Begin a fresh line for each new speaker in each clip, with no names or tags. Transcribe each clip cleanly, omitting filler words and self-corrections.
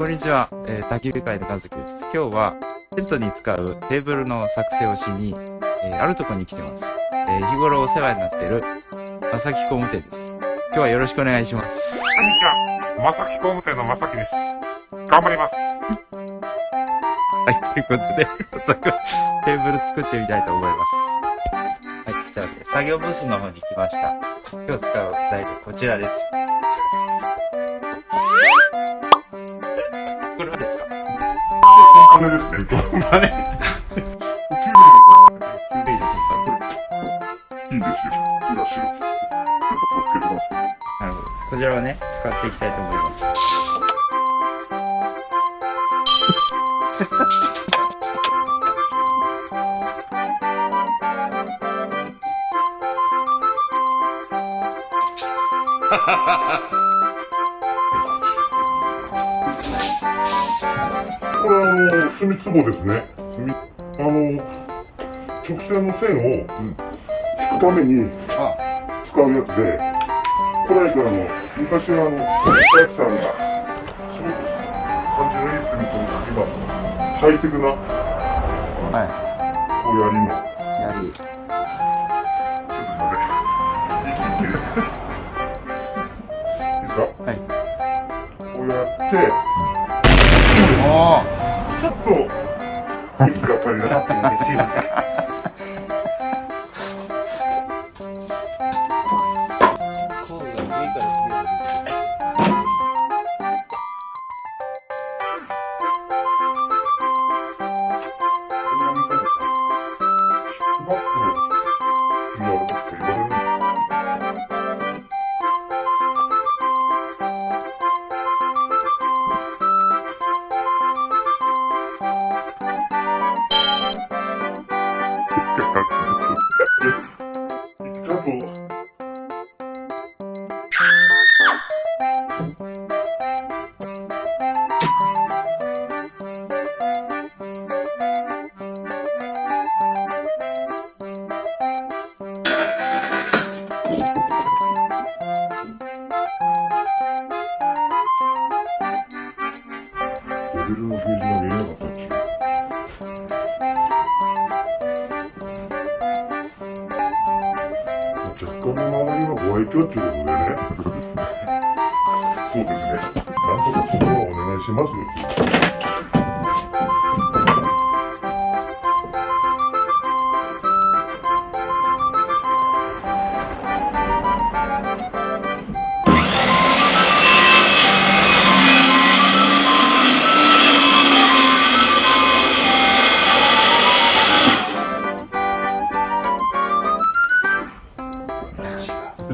こんにちは、TAKIBIKAIの和樹です。今日はテントに使うテーブルの作成をしに、あるところに来てます。日頃お世話になっている正樹工務店です。今日はよろしくお願いします。
こんにちは、正樹工務店の正樹です。頑張ります。
はい、ということで、早速テーブル作ってみたいと思います。はい、じゃあ、作業ブースの方に来ました。今日使う材料こちらです。これはですか？
これですね。どんなね。いいんですよ。裏白。ちょっとつけてますけど。
なるほど。こちらはね、使っていきたいと思います。
これ墨つぼですね。直線の線を引くために使うやつで、古来からの昔は大工さんがすごく感じのいい墨と今ハイテクなこうやりの
やり。
ちょっとすいません。いいですか？
はい。
こうやって、ちょっと息が足りなかったのですいません。ちょっとレベルのゲージが見えなかったんですよ。若干の周りはご愛嬌っていうことでね。そうですね。そうですね。なんとかそこはお願いします。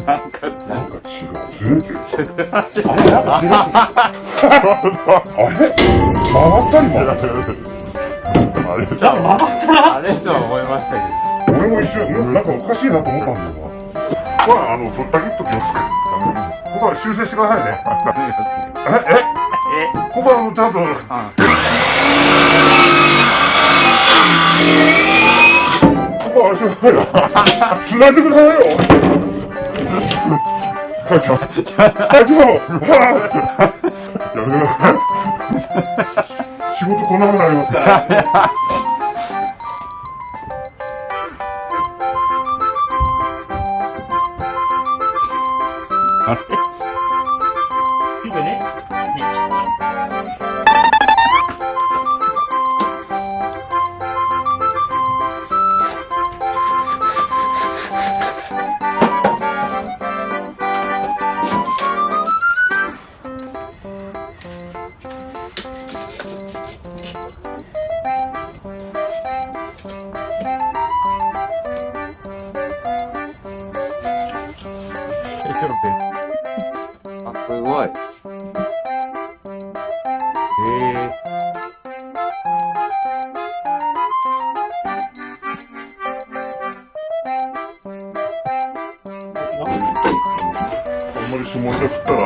なんか違う。
ずれてる。あれ回ったり回ってる。あれ
あれとは思いましたけど。
俺も一瞬、なんかおかしいなと思ったんだよな。これは取ったきっときますから。ここは修正してくださいね。ここはちゃんと。ここはあれしてくださいよ。繋いでくださいよ。会長、会長、やめてください。仕事こんなことになりますから。
あれ？
今ね。
あ、すごい。
あんまり下ネタ振ったら、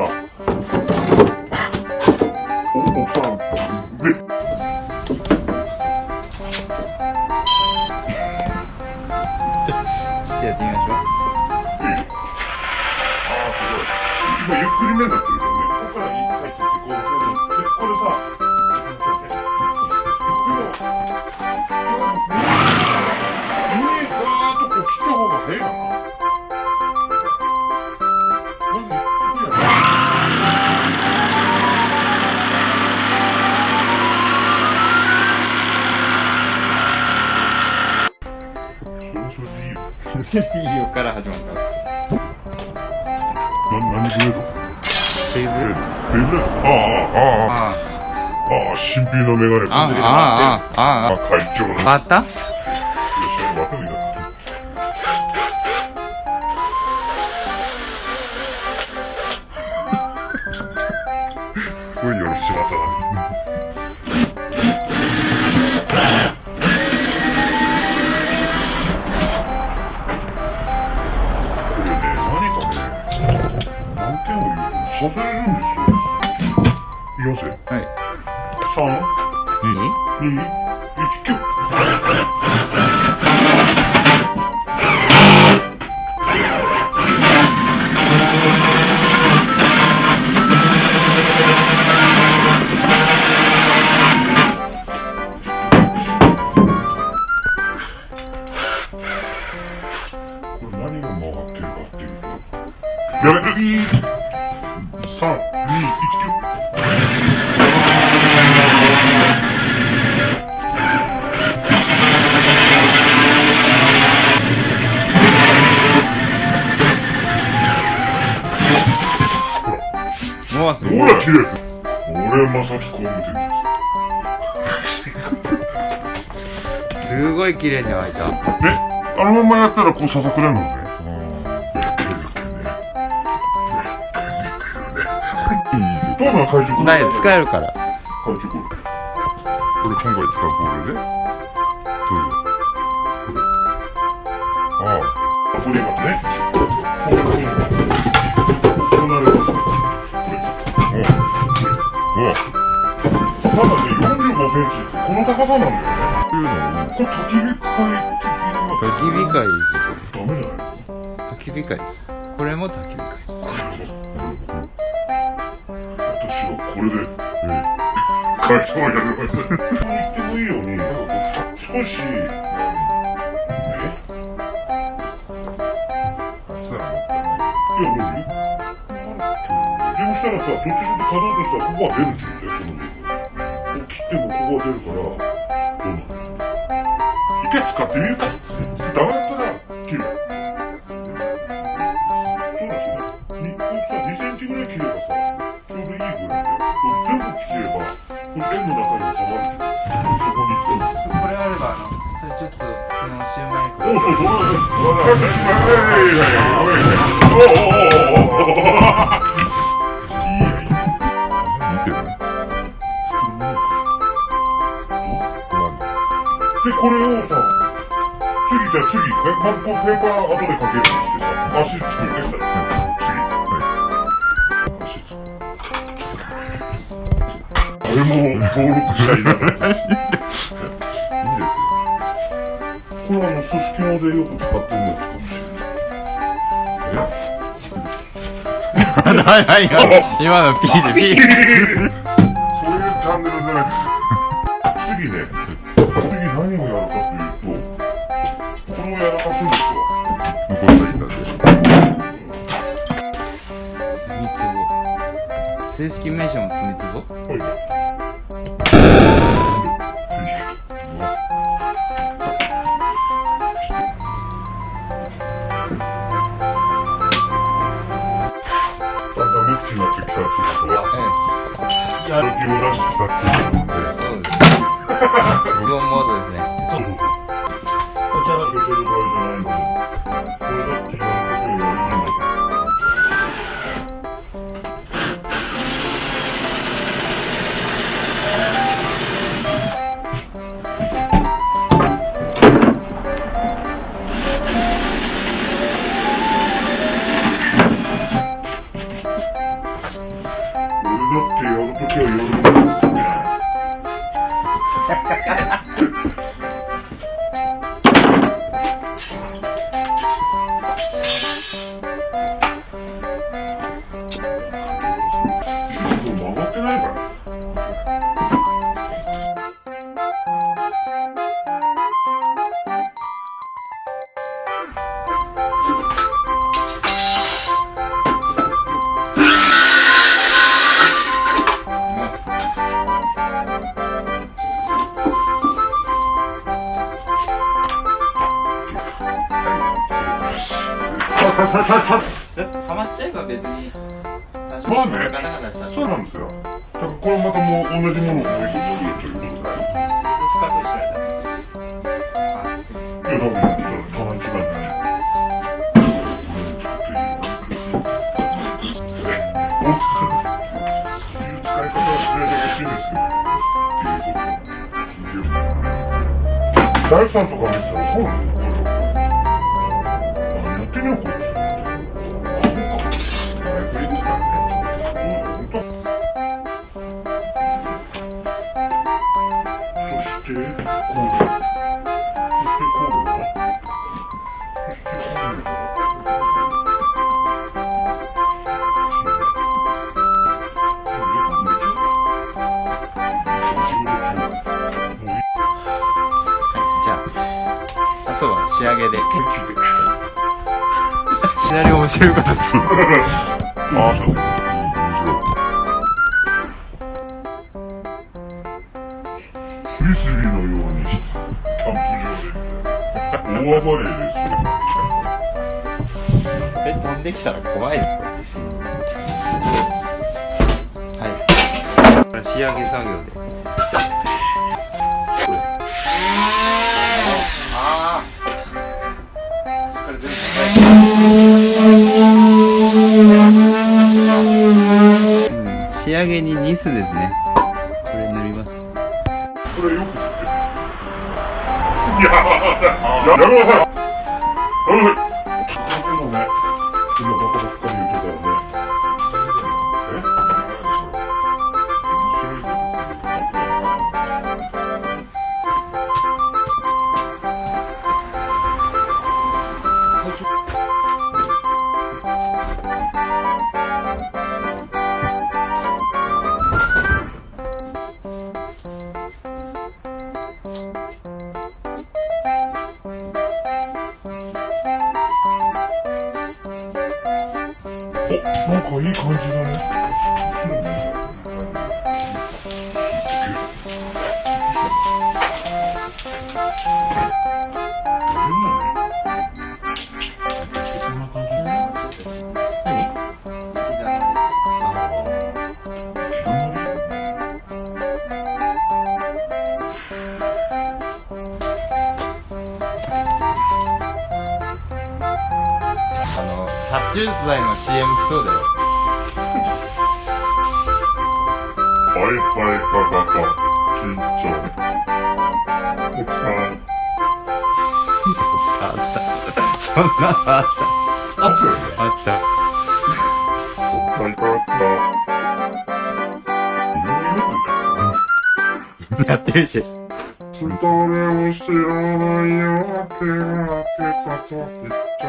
奥さんで。
ちょっとやってみましょう。
今ゆっくりめになってるからね。ここから入ってってこう、これさ。
ってるいいよから始まったんです
何グレード？
テーブル。
テーブル？新品のメガネかけて会長の。
変わった？
よっしゃ、またもいいな。すごい夜しまったな。させれるんですよ。いきますよ。
はい。
3、2、1、9。これ何が曲がってるかっていうと。やべ、いい。3、2、1、9。
もうすごい。
ほら、綺麗です。俺、正樹工務店です。
すごい綺麗に開いた。
ね、あのままやったらこうささくれるのね。どうなの怪獣？
ない、使えるから。
怪獣これ。これ今回使うボールで。どうぞ。これ。ああ。ここにいますね。こうなります。これ。ただね、45センチってこの高さなんだよね。っていうのは、これ焚き火会的な。
焚き火会ですよ。
ダメじゃないの？
焚き火会です。これも焚き火会。
これで、会長をやりました。言ってもいいように、少し、いや、無理。でもしたらさ、どっちにしろ稼働としたらここは出るんですよね、この部分。こう切ってもここは出るから、どうなの？一回使ってみるか。ダメだったら、切る。そうなんですよね。2センチぐらい切ればさ、ちょうどいいぐらいで、全部切れば、この円の中に収まるじゃん。そこに行って。
これあれば、ちょっと、このシューマイ。
おそうそう。で、これをさ、次、まずこのペーパー後でかけるようにしてさ、足作るね、したら。次。足作る。あれも登録したいな。いいですよ。これすすきのでよく使ってるやつかもしれない。
何が今のピーでピー。
そういうチャンネルじゃないです。次ね、何をやるかというと、これをやらかすんですわ。向こうがいいんだって。
墨壺。正式名称の墨壺？
はい。無口になってきたっていうことは、やる気を出してきたっていうことで、
そうです。無言モードですね。
そう。おちゃらけてる場合じゃないので、これだってやることをやるんだから。だってやるときはやるんだよね。
ハマっちゃえば別に
まあね、そうなんですよ。だからこれまたもう同じものをもう一つ作るということで。いや、だからちょっと棚一番になっちゃう。そういう使い方はしないでほしいんですけど、っていうこと。大工さんとか見せたら怒るの？やってみようこいつ。
あとは仕上げでシナリオ面白いことです
フリスビーのようにキャンプ場で大暴れです
飛んできたら怖いよこれ。はい、これ仕上げ作業で仕上げにニスですね。これ塗ります。
これよく知ってる。やめなさい。やめなさい。いつもね、今バカばっかり言ってたらね。なんかいい感じだね。
殺虫剤の CM 来そうだよ。
はいはいかがか、緊張。奥さん。
あった。そんなのあった。
あったよね。
あった。
はいかがか。
やってみて。
それを知らないよってなってたと言っちゃ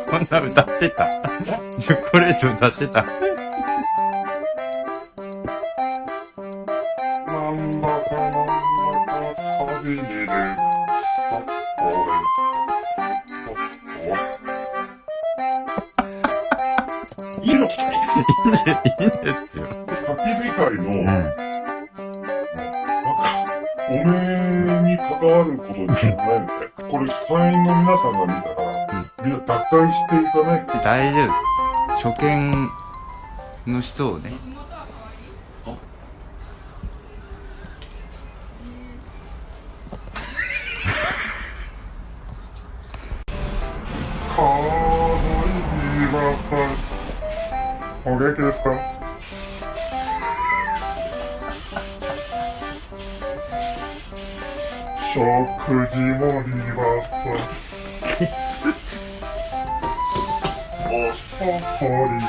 そんな歌ってた。チョコレート歌ってた。
なんだか寂しいでいいの？
いいんですよ。
焚き火会の、おめに関わることに考えるね。これ、会員の皆さんが見たら、みんな脱会していかないと。
大丈夫。初見の人をね。
お元気ですか？食事もります。おります。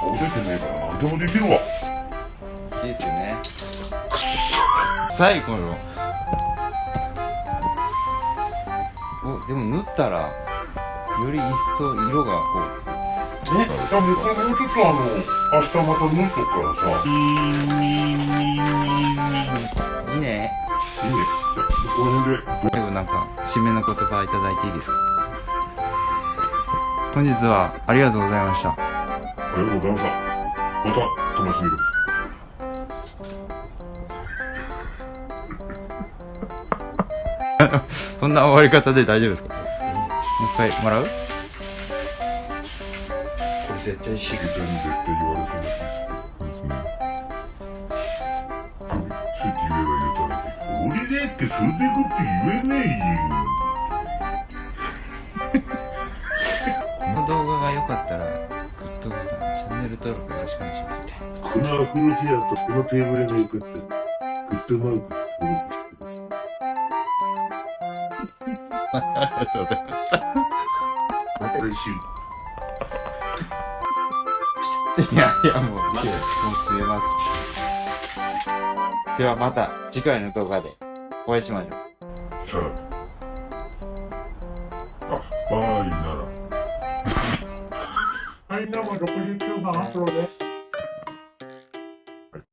顔出てねえから何でもできるわ。
いいですよね。最後の。お、でも塗ったらより一層色がこう。
じゃあもうちょっと明日また縫っとくからさ。
いいね。
いいね。じゃあこの辺で。
最後なんか締めの言葉いただいていいですか？本日はありがとうございました。
りがとうございました。また楽しみです。
そんな終わり方で大丈夫ですか？もう一回もらう？
これ絶対し
絶対に絶対言われそうな気がする。そうですね。ついて言えば言うたら俺だってそれでこって言えねえよ。
この動画が良かったらグッドボタン、チャンネル登録よろしくお願いしますみたいな。
このアフロヘアとこのテーブルが良かったらグッドマーク登録してください。
ありがとうございました。
また来週。
いやいや、もう閉めます。ではまた次回の動画でお会いしましょう。
さあ。あ、バーイなら。
はい、どうも69番アフロです。